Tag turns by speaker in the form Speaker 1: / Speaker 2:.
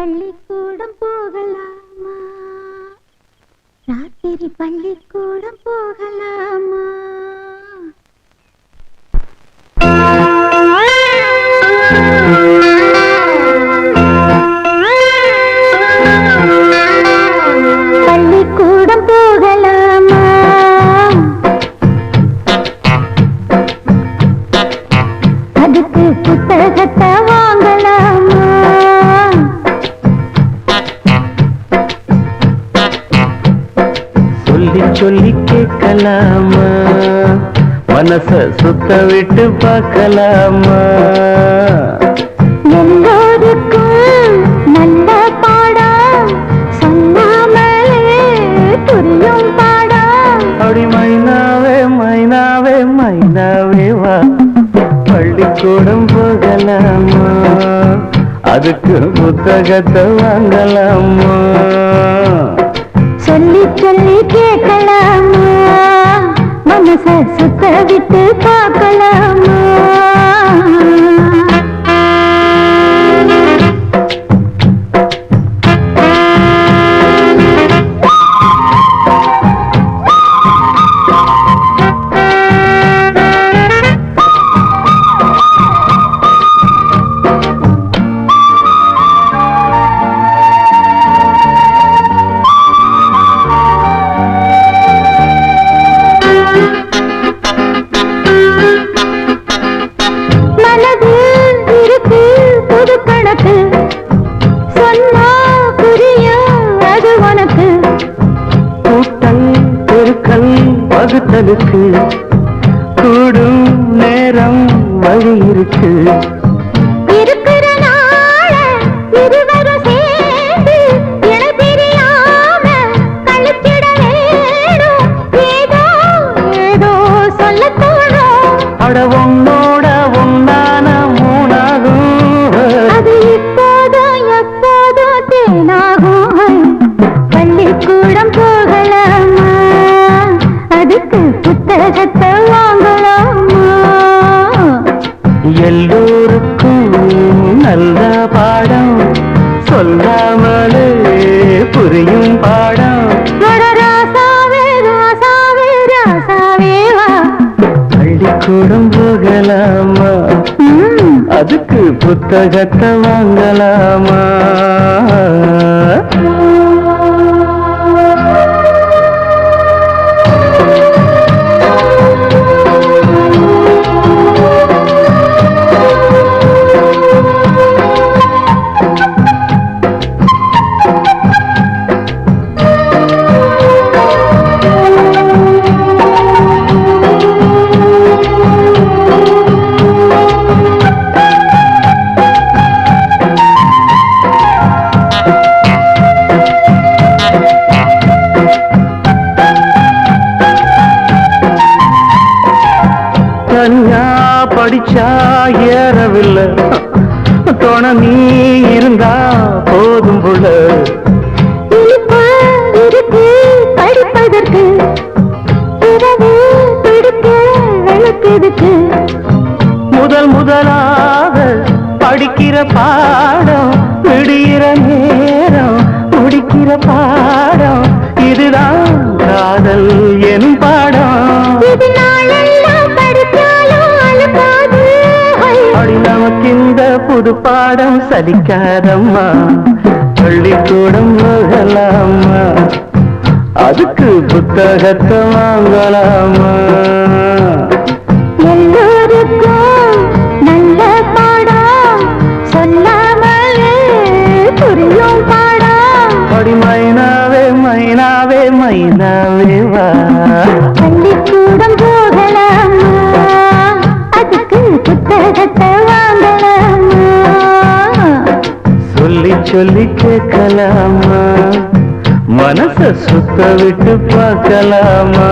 Speaker 1: பள்ளிக்கூடம் போகலாமா? ராத்திரி பள்ளிக்கூடம் போகலாமா? பள்ளிக்கூடம் போகலாமா? அதுக்கு புத்தகத்தை வாங்கலாமா?
Speaker 2: சொல்லி சொல்லி கேட்கலாமா? மனச சுத்த விட்டு பார்க்கலாமா?
Speaker 1: எல்லோருக்கும் நல்ல பாடம் சொன்னாமலே புரியும் பாடம்.
Speaker 2: அப்படி மைனாவே மைனாவே மைனாவே வா, பள்ளிக்கூடம் போகலாமா? அதுக்கு புத்தகத்தை வாங்கலாமா?
Speaker 1: சொல்லி சொல்லி கேட்கலாமா? மனச சுத்த விட்டு பார்க்கலாமா?
Speaker 2: வகுத்தலுக்கு கூடும் நேரம் வழி இருக்கு.
Speaker 1: இருக்கிற நாள இருவரும் சேர்ந்து என தெரியாம கழிச்சிட வேணும். ஏதோ ஏதோ சொல்ல தோணும்.
Speaker 2: அட உன்னோட உண்டான மூணாகும்.
Speaker 1: அது இப்போதும் எப்போதும் தேனாகும். பள்ளிக்கூடம் போகலாமா? அதுக்கு புத்தகத்தை வாங்கலாமா?
Speaker 2: எல்லோருக்கும் நல்ல பாடம் சொல்லாமலே புரியும் பாடம்.
Speaker 1: ராசாவே ராசாவே ராசாவே வா,
Speaker 2: பள்ளிக்கூடம் போகலாமா? அதுக்கு புத்தகத்தை வாங்கலாமா? தனியா படிச்சா ஏறவில்லை, தோண நீ இருந்தா போதும் புள்ள.
Speaker 1: இருக்கு படிப்பதற்கு இரவு பிடிக்க விளக்குதுக்கு.
Speaker 2: முதலாக படிக்கிற பாடம் விடுகிற நேரம் முடிக்கிற பாடம். இதுதான் காதல் எனும் பாடம்.
Speaker 1: இது நாளெல்லாம் படித்தாலும் அழுக்காது.
Speaker 2: அடி நமக்கு இந்த புது பாடம் சலிக்காதம்மா. பள்ளிக்கூடம் போகலாமா? அதுக்கு புத்தகத்தை வாங்கலாமா?
Speaker 1: எல்லோருக்கும் நல்ல பாடம் சொல்லாமலே புரியும் பாடம்.
Speaker 2: அடி மைனாவே மைனாவே மைனாவே வா,
Speaker 1: பள்ளிக்கூடம் போகலாமா? அதுக்கு புத்தகத்தை வாங்கலாமா?
Speaker 2: சொல்லி சொல்லி கேட்கலாமா? மனச சுத்த விட்டு பார்க்கலாமா?